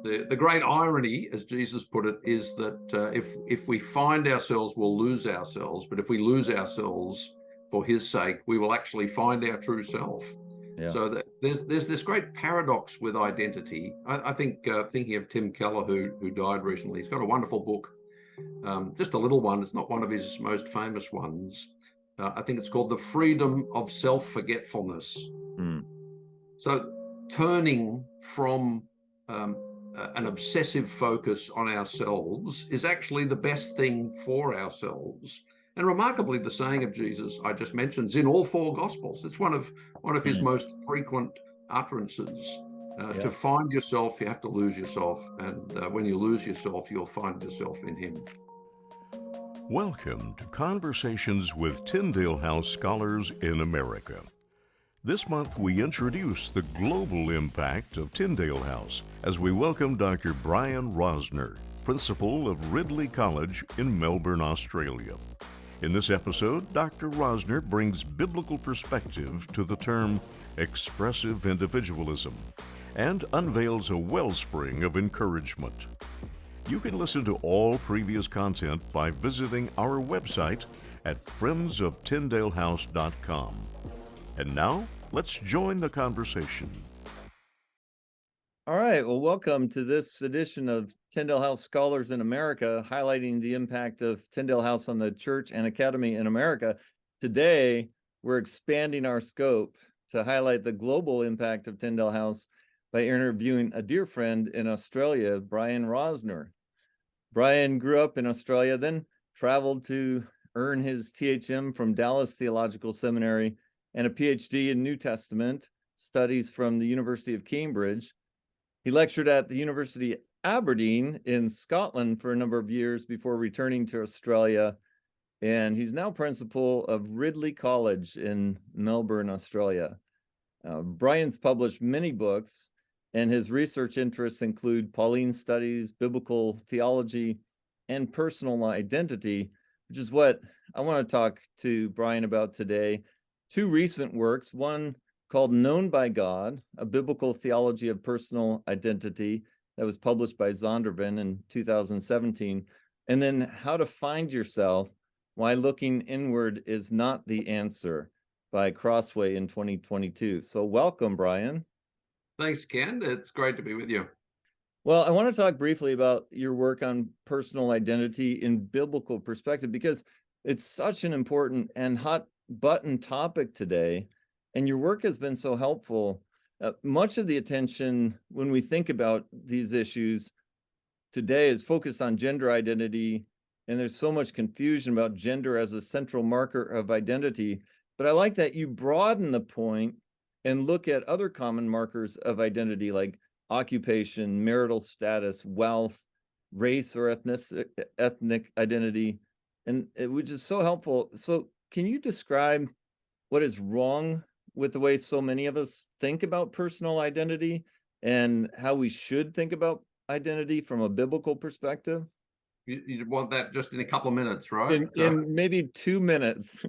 The great irony, as Jesus put it, is that if we find ourselves, we'll lose ourselves. But if we lose ourselves for his sake, we will actually find our true self. Yeah. So there's this great paradox with identity. I think thinking of Tim Keller, who died recently, he's got a wonderful book, just a little one. It's not one of his most famous ones. I think it's called The Freedom of Self-Forgetfulness. So turning from an obsessive focus on ourselves is actually the best thing for ourselves. And remarkably, the saying of Jesus I just mentioned is in all four Gospels. It's one of his most frequent utterances. To find yourself, you have to lose yourself. And when you lose yourself, you'll find yourself in him. Welcome to Conversations with Tyndale House Scholars in America. This month, we introduce the global impact of Tyndale House as we welcome Dr. Brian Rosner, principal of Ridley College in Melbourne, Australia. In this episode, Dr. Rosner brings biblical perspective to the term expressive individualism and unveils a wellspring of encouragement. You can listen to all previous content by visiting our website at friendsoftyndalehouse.com. And now, let's join the conversation. All right. Well, welcome to this edition of Tyndale House Scholars in America, highlighting the impact of Tyndale House on the church and academy in America. Today, we're expanding our scope to highlight the global impact of Tyndale House by interviewing a dear friend in Australia, Brian Rosner. Brian grew up in Australia, then traveled to earn his THM from Dallas Theological Seminary and a PhD in New Testament studies from the University of Cambridge. He lectured at the University of Aberdeen in Scotland for a number of years before returning to Australia, and he's now principal of Ridley College in Melbourne, Australia. Brian's published many books, and his research interests include Pauline studies, biblical theology, and personal identity, which is what I want to talk to Brian about today. Two recent works, one called Known by God, a biblical theology of personal identity that was published by Zondervan in 2017, and then How to Find Yourself, Why Looking Inward is Not the Answer by Crossway in 2022. So welcome, Brian. Thanks, Ken. It's great to be with you. Well, I want to talk briefly about your work on personal identity in biblical perspective, because it's such an important and hot button topic today, and your work has been so helpful. Much of the attention when we think about these issues today is focused on gender identity, and there's so much confusion about gender as a central marker of identity. But I like that you broaden the point and look at other common markers of identity like occupation, marital status, wealth, race or ethnic identity, and which is so helpful. So can you describe what is wrong with the way so many of us think about personal identity and how we should think about identity from a biblical perspective? You want that just in a couple of minutes, right? In maybe 2 minutes.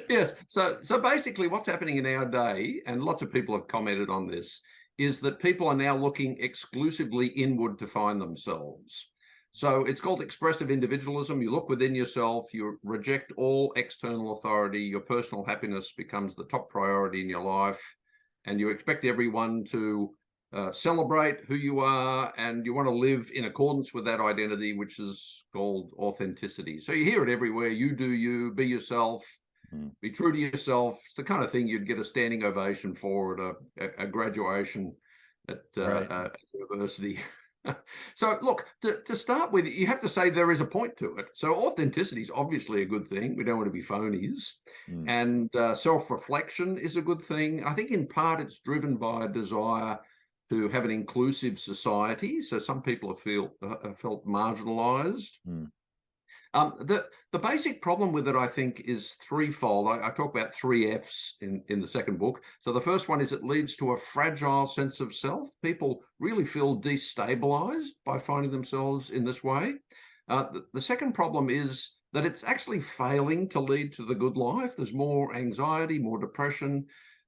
Yes. So basically what's happening in our day, and lots of people have commented on this, is that people are now looking exclusively inward to find themselves. So it's called expressive individualism. You look within yourself, you reject all external authority, your personal happiness becomes the top priority in your life, and you expect everyone to celebrate who you are, and you want to live in accordance with that identity, which is called authenticity. So you hear it everywhere. You do you, be yourself, be true to yourself. It's the kind of thing you'd get a standing ovation for at a graduation at university. So look, to start with, you have to say there is a point to it. So authenticity is obviously a good thing. We don't want to be phonies. And self-reflection is a good thing. I think in part it's driven by a desire to have an inclusive society. So some people have felt marginalized. The basic problem with it, I think, is threefold. I talk about 3 F's in the second book. So the first one is it leads to a fragile sense of self. People really feel destabilized by finding themselves in this way. The second problem is that it's actually failing to lead to the good life. There's more anxiety, more depression,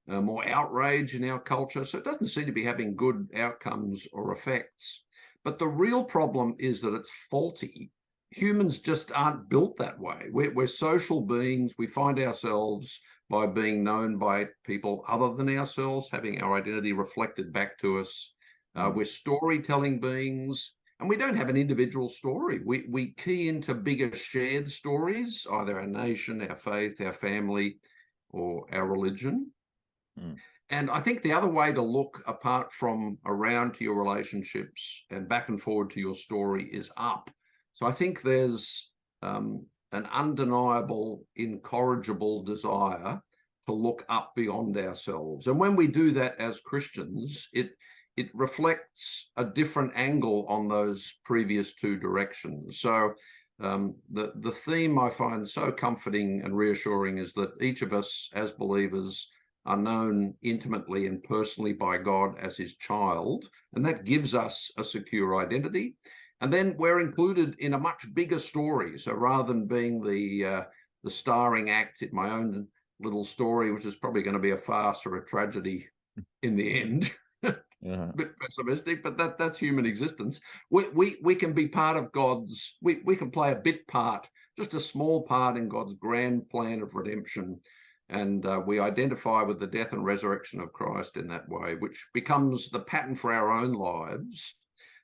more outrage in our culture. So it doesn't seem to be having good outcomes or effects. But the real problem is that it's faulty. Humans just aren't built that way. We're social beings. We find ourselves by being known by people other than ourselves, having our identity reflected back to us. We're storytelling beings, and we don't have an individual story. We key into bigger shared stories, either our nation, our faith, our family, or our religion. And I think the other way to look, apart from around to your relationships and back and forward to your story, is up. So I think there's an undeniable, incorrigible desire to look up beyond ourselves. And when we do that as Christians, it reflects a different angle on those previous two directions. So the theme I find so comforting and reassuring is that each of us as believers are known intimately and personally by God as his child, and that gives us a secure identity. And then we're included in a much bigger story. So rather than being the starring act in my own little story, which is probably going to be a farce or a tragedy in the end, a bit pessimistic, but that's human existence. We can be part of God's, we can play a bit part, just a small part in God's grand plan of redemption. And we identify with the death and resurrection of Christ in that way, which becomes the pattern for our own lives.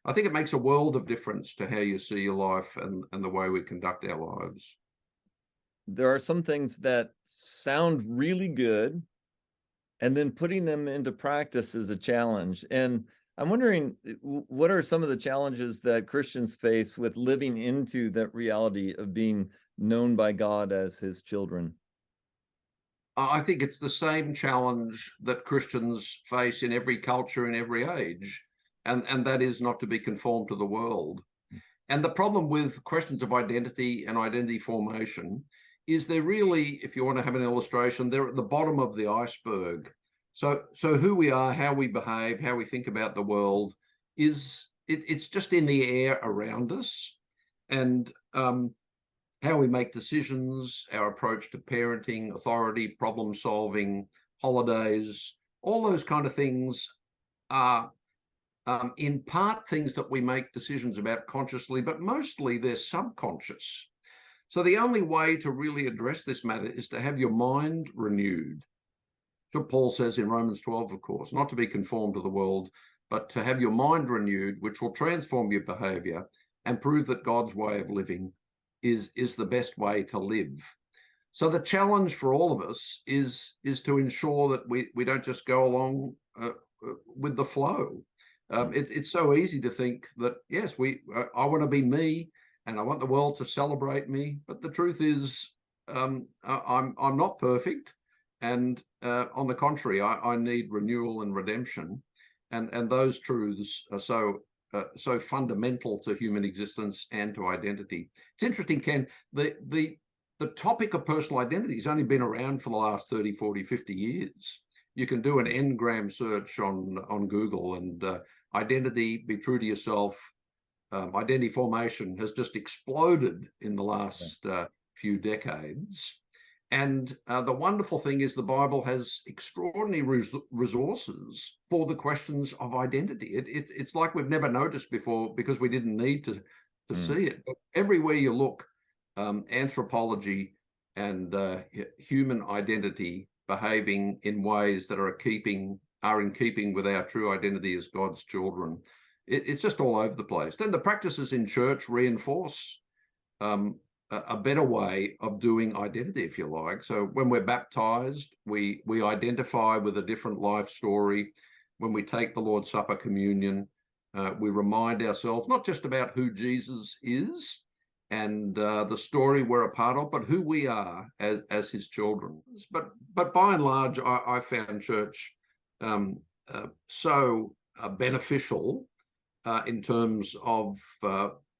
I think it makes a world of difference to how you see your life and the way we conduct our lives. There are some things that sound really good, and then putting them into practice is a challenge. And I'm wondering, what are some of the challenges that Christians face with living into that reality of being known by God as his children? I think it's the same challenge that Christians face in every culture, in every age, and that is not to be conformed to the world. And the problem with questions of identity and identity formation is they're really, if you want to have an illustration, they're at the bottom of the iceberg. So who we are, how we behave, how we think about the world it's just in the air around us. And how we make decisions, our approach to parenting, authority, problem solving, holidays, all those kind of things are in part things that we make decisions about consciously, but mostly they're subconscious. So the only way to really address this matter is to have your mind renewed. So Paul says in Romans 12, of course, not to be conformed to the world, but to have your mind renewed, which will transform your behavior and prove that God's way of living is the best way to live. So the challenge for all of us is to ensure that we don't just go along with the flow. It's so easy to think that, yes, I want to be me and I want the world to celebrate me. But the truth is I'm not perfect. And on the contrary, I need renewal and redemption. And those truths are so fundamental to human existence and to identity. It's interesting, Ken, the topic of personal identity has only been around for the last 30, 40, 50 years. You can do an Ngram search on Google, and identity, be true to yourself, identity formation has just exploded in the last few decades. And the wonderful thing is the Bible has extraordinary resources for the questions of identity. It's like we've never noticed before because we didn't need to see it. But everywhere you look, anthropology and human identity behaving in ways that are in keeping with our true identity as God's children. It's just all over the place. Then the practices in church reinforce a better way of doing identity, if you like. So when we're baptized, we identify with a different life story. When we take the Lord's Supper, communion, we remind ourselves not just about who Jesus is and the story we're a part of, but who we are as his children. But by and large, I found church so beneficial in terms of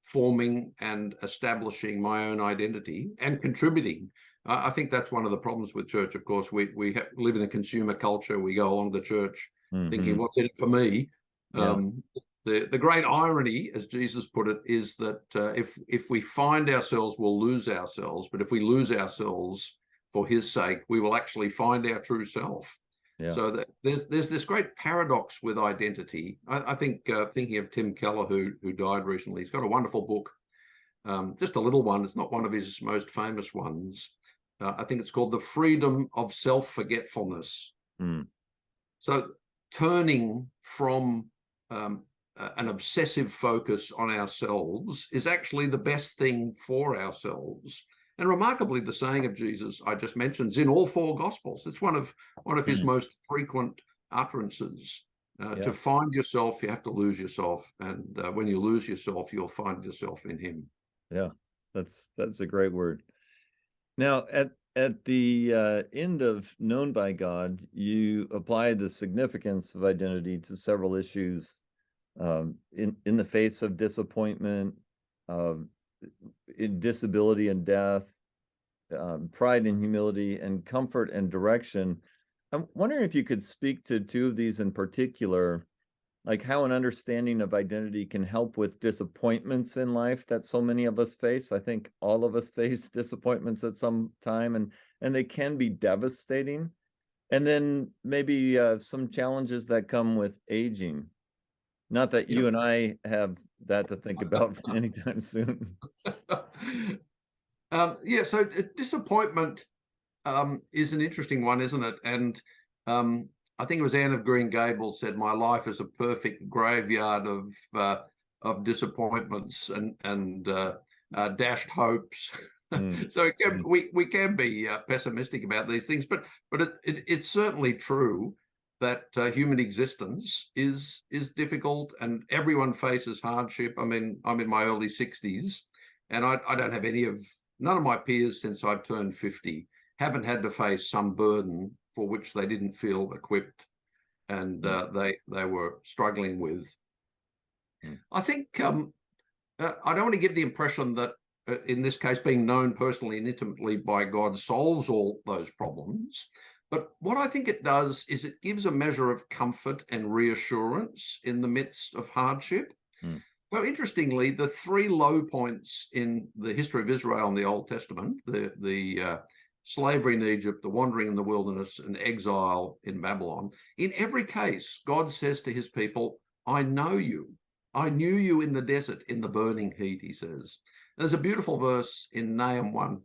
forming and establishing my own identity and contributing. I think that's one of the problems with church. Of course, we live in a consumer culture. We go along to church thinking, what's in it for me? Yeah. The great irony, as Jesus put it, is that if we find ourselves, we'll lose ourselves. But if we lose ourselves for his sake, we will actually find our true self. Yeah. So there's this great paradox with identity. I think thinking of Tim Keller, who died recently, he's got a wonderful book, just a little one. It's not one of his most famous ones. I think it's called The Freedom of Self-Forgetfulness. So turning from an obsessive focus on ourselves is actually the best thing for ourselves. And remarkably, the saying of Jesus I just mentioned is in all four Gospels. It's one of his most frequent utterances. To find yourself, you have to lose yourself, and when you lose yourself, you'll find yourself in Him. Yeah, that's a great word. Now, at the end of Known by God, you apply the significance of identity to several issues in the face of disappointment, in disability and death, pride and humility, and comfort and direction. I'm wondering if you could speak to two of these in particular, like how an understanding of identity can help with disappointments in life that so many of us face. I think all of us face disappointments at some time, and they can be devastating. And then maybe some challenges that come with aging. Not that you and I have that to think about anytime soon. So disappointment is an interesting one, isn't it? And I think it was Anne of Green Gables said, "My life is a perfect graveyard of disappointments and dashed hopes." So we can be pessimistic about these things, but it's certainly true that human existence is difficult, and everyone faces hardship. I mean, I'm in my early 60s, and I don't have none of my peers since I turned 50 haven't had to face some burden for which they didn't feel equipped, and they were struggling with. I think I don't want to give the impression that in this case, being known personally and intimately by God solves all those problems. But what I think it does is it gives a measure of comfort and reassurance in the midst of hardship. Well, interestingly, the three low points in the history of Israel in the Old Testament, the slavery in Egypt, the wandering in the wilderness, and exile in Babylon, in every case, God says to his people, "I know you. I knew you in the desert, in the burning heat," he says. There's a beautiful verse in Nahum 1,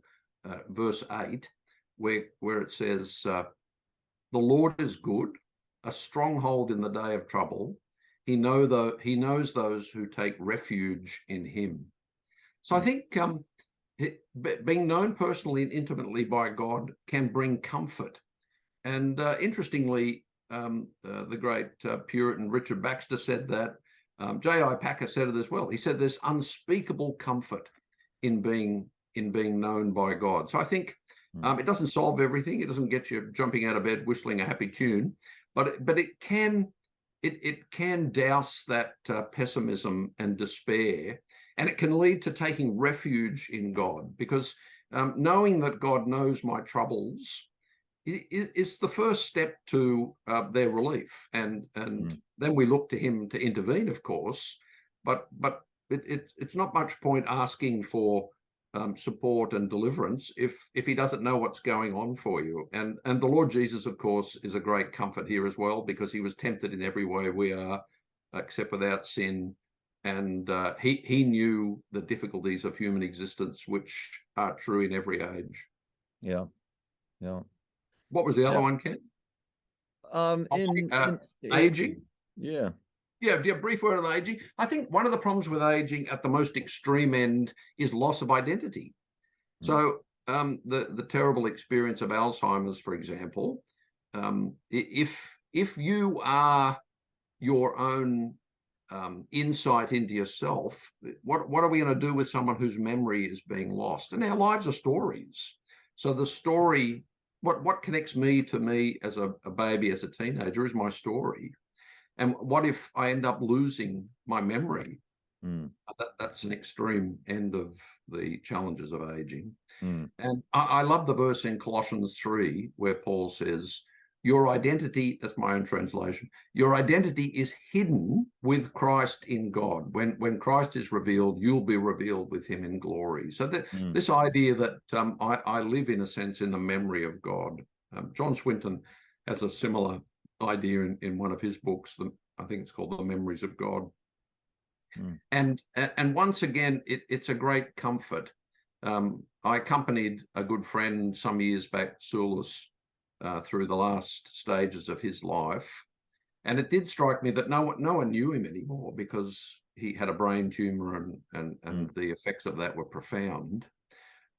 verse 8, where it says, "The Lord is good, a stronghold in the day of trouble. He knows those who take refuge in him." So I think being known personally and intimately by God can bring comfort. And interestingly, the great Puritan Richard Baxter said that. J.I. Packer said it as well. He said there's unspeakable comfort in being known by God. So I think it doesn't solve everything. It doesn't get you jumping out of bed whistling a happy tune, but it can douse that pessimism and despair, and it can lead to taking refuge in God, because knowing that God knows my troubles is the first step to their relief, and then we look to him to intervene, of course, but it's not much point asking for support and deliverance if he doesn't know what's going on for you. And the Lord Jesus, of course, is a great comfort here as well, because he was tempted in every way we are, except without sin. And he knew the difficulties of human existence, which are true in every age. Yeah. What was the other one, Ken? Aging. Yeah. Yeah, a brief word on aging. I think one of the problems with aging at the most extreme end is loss of identity. So the terrible experience of Alzheimer's, for example, if you are your own insight into yourself, what are we going to do with someone whose memory is being lost? And our lives are stories. So the story, what connects me to me as a baby, as a teenager, is my story. And what if I end up losing my memory? That's an extreme end of the challenges of aging. And I love the verse in Colossians 3 where Paul says, your identity, that's my own translation, your identity is hidden with Christ in God. When Christ is revealed, you'll be revealed with him in glory. So this idea that I live, in a sense, in the memory of God. John Swinton has a similar idea in one of his books. I think it's called The Memories of God. And once again, it's a great comfort. I accompanied a good friend some years back, Sulis, through the last stages of his life. And it did strike me that no one knew him anymore because he had a brain tumor and the effects of that were profound.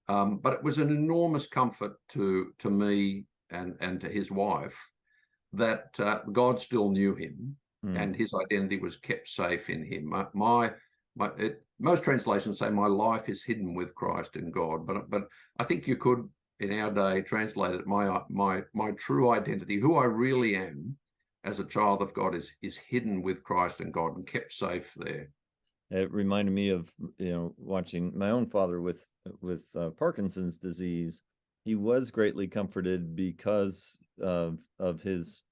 But it was an enormous comfort to me and to his wife that God still knew him and his identity was kept safe in him. Most translations say my life is hidden with Christ in God, but I think you could in our day translate it, my true identity, who I really am as a child of God, is hidden with Christ in God and kept safe there. It reminded me of watching my own father with Parkinson's disease. He was greatly comforted because of his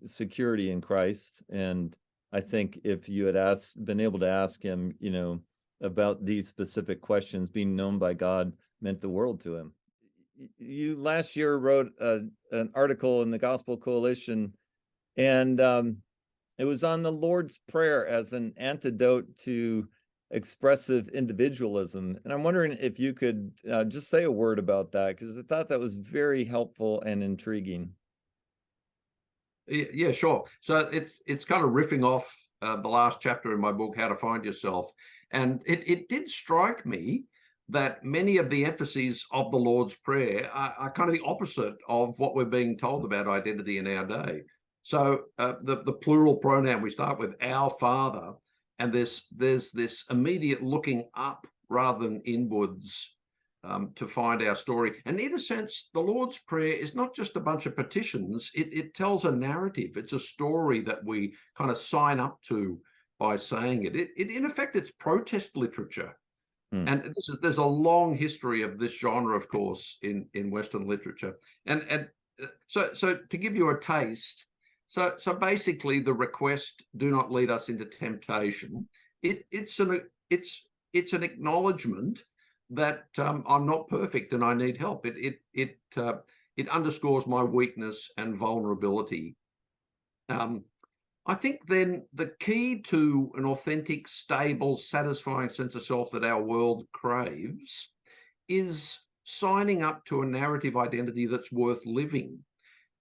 security in Christ. And I think if you had been able to ask him, about these specific questions, being known by God meant the world to him. You last year wrote an article in the Gospel Coalition, and it was on the Lord's Prayer as an antidote to expressive individualism. And I'm wondering if you could just say a word about that, because I thought that was very helpful and intriguing. Yeah, sure. So it's kind of riffing off the last chapter in my book, How to Find Yourself. And it did strike me that many of the emphases of the Lord's Prayer are kind of the opposite of what we're being told about identity in our day. So the plural pronoun, we start with our Father, and there's this immediate looking up rather than inwards to find our story. And in a sense, the Lord's Prayer is not just a bunch of petitions. It tells a narrative. It's a story that we kind of sign up to by saying it. In effect, it's protest literature. And there's a long history of this genre, of course, in Western literature. And so to give you a taste, so basically the request, do not lead us into temptation, it's an acknowledgement that I'm not perfect and I need help. It underscores my weakness and vulnerability. I think then the key to an authentic, stable, satisfying sense of self that our world craves is signing up to a narrative identity that's worth living.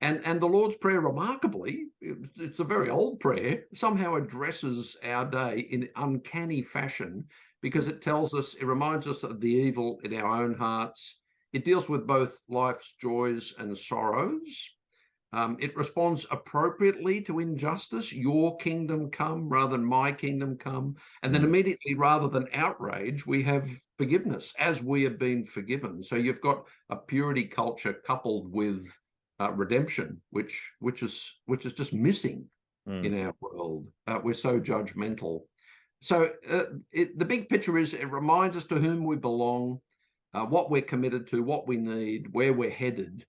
And the Lord's Prayer, remarkably, it's a very old prayer, somehow addresses our day in uncanny fashion, because it reminds us of the evil in our own hearts. It deals with both life's joys and sorrows. It responds appropriately to injustice, your kingdom come rather than my kingdom come. And then immediately, rather than outrage, we have forgiveness as we have been forgiven. So you've got a purity culture coupled with redemption, which is just missing in our world. We're so judgmental. So the big picture is it reminds us to whom we belong, what we're committed to, what we need, where we're headed.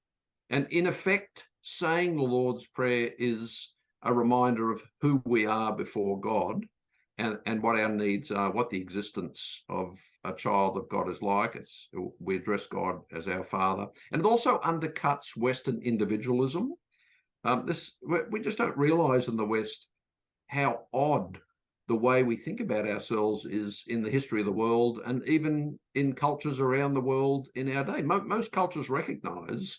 And in effect, saying the Lord's Prayer is a reminder of who we are before God and what our needs are, what the existence of a child of God is like. We address God as our Father. And it also undercuts Western individualism. We just don't realize in the West how odd the way we think about ourselves is in the history of the world and even in cultures around the world in our day. Most cultures recognize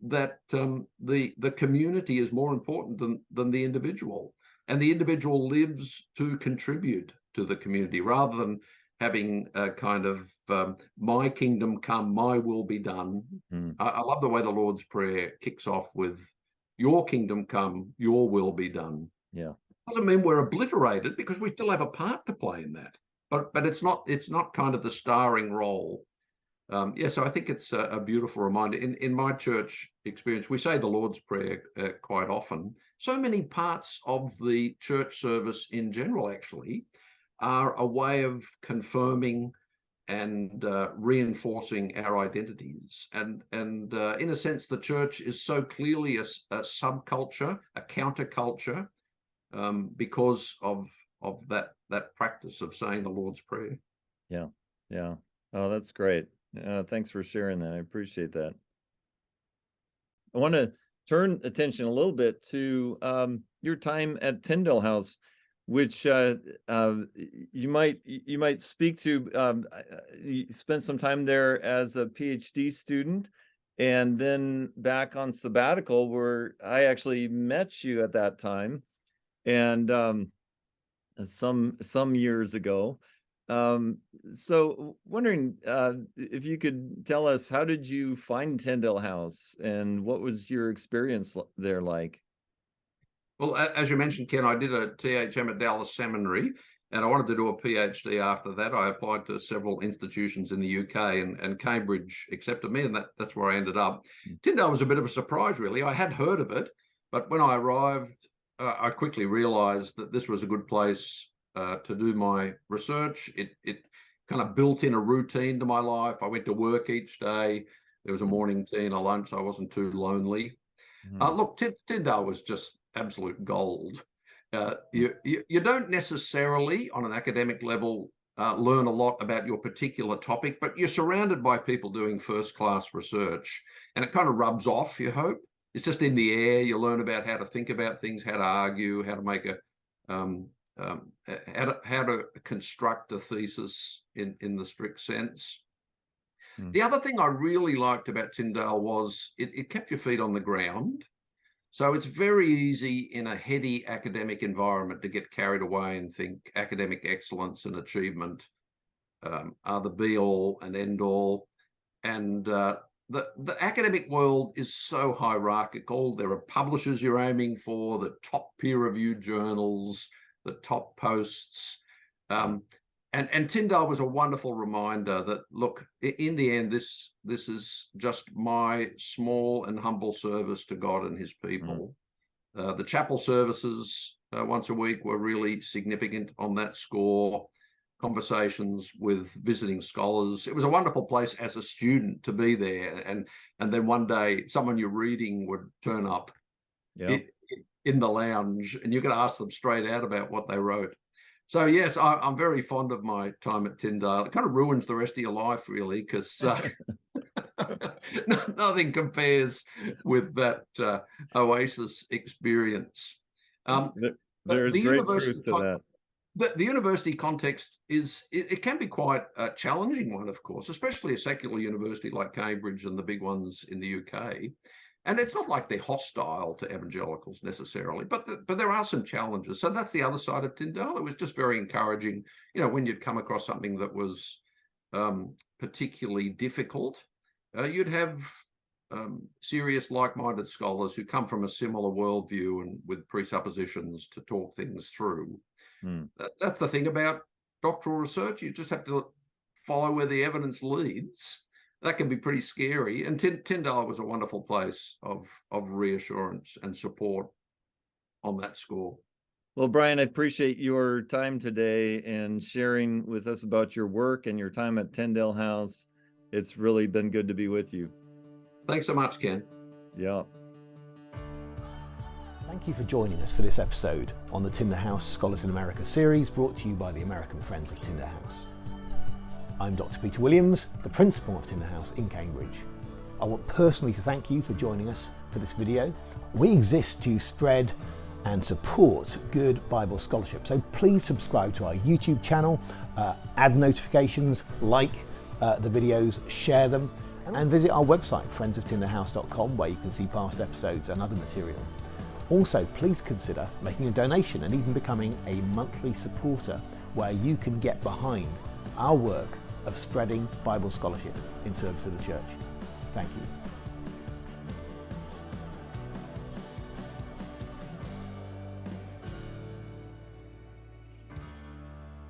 that the community is more important than the individual, and the individual lives to contribute to the community rather than having a kind of my kingdom come, my will be done. I love the way the Lord's Prayer kicks off with your kingdom come, your will be done. Yeah. Doesn't mean we're obliterated, because we still have a part to play in that, but it's not kind of the starring role. So I think it's a beautiful reminder. In my church experience, we say the Lord's Prayer quite often. So many parts of the church service in general actually are a way of confirming and reinforcing our identities. And in a sense, the church is so clearly a subculture, a counterculture, because of that practice of saying the Lord's Prayer. Yeah. Oh, that's great. Thanks for sharing that. I appreciate that. I want to turn attention a little bit to your time at Tyndale House, which you might speak to. You spent some time there as a PhD student, and then back on sabbatical, where I actually met you at that time, and some years ago. So wondering if you could tell us, how did you find Tyndale House, and what was your experience there like? Well, as you mentioned, Ken, I did a THM at Dallas Seminary, and I wanted to do a PhD after that. I applied to several institutions in the UK, and Cambridge accepted me, and that's where I ended up. Tyndale was a bit of a surprise, really. I had heard of it, but when I arrived, I quickly realised that this was a good place to do my research. It kind of built in a routine to my life. I went to work each day. There was a morning tea and a lunch. I wasn't too lonely. Look, Tyndale was just absolute gold. You don't necessarily, on an academic level, learn a lot about your particular topic, but you're surrounded by people doing first-class research, and it kind of rubs off, you hope. It's just in the air. You learn about how to think about things, how to argue, how to make how to construct a thesis in the strict sense. The other thing I really liked about Tyndale was it kept your feet on the ground. So it's very easy in a heady academic environment to get carried away and think academic excellence and achievement are the be-all and end-all. And the academic world is so hierarchical. There are publishers you're aiming for, the top peer-reviewed journals, the top posts. And Tyndale was a wonderful reminder that, look, in the end, this is just my small and humble service to God and his people. The chapel services once a week were really significant on that score. Conversations with visiting scholars. It was a wonderful place as a student to be there. And then one day someone you're reading would turn up in the lounge, and you could ask them straight out about what they wrote. So yes, I'm very fond of my time at Tyndale. It kind of ruins the rest of your life, really, because nothing compares with that Oasis experience. There's great truth to that. The university context it can be quite a challenging one, of course, especially a secular university like Cambridge and the big ones in the UK. And it's not like they're hostile to evangelicals necessarily, but there are some challenges. So that's the other side of Tyndale. It was just very encouraging, when you'd come across something that was particularly difficult, you'd have serious, like-minded scholars who come from a similar worldview and with presuppositions to talk things through. That's the thing about doctoral research. You just have to follow where the evidence leads. That can be pretty scary. And Tyndale was a wonderful place of reassurance and support on that score. Well, Brian, I appreciate your time today and sharing with us about your work and your time at Tyndale House. It's really been good to be with you. Thanks so much, Ken. Yeah. Thank you for joining us for this episode on the Tyndale House Scholars in America series, brought to you by the American Friends of Tyndale House. I'm Dr. Peter Williams, the principal of Tyndale House in Cambridge. I want personally to thank you for joining us for this video. We exist to spread and support good Bible scholarship, so please subscribe to our YouTube channel, add notifications, like the videos, share them, and visit our website, friendsoftyndalehouse.com, where you can see past episodes and other material. Also, please consider making a donation and even becoming a monthly supporter, where you can get behind our work of spreading Bible scholarship in service of the church. Thank you.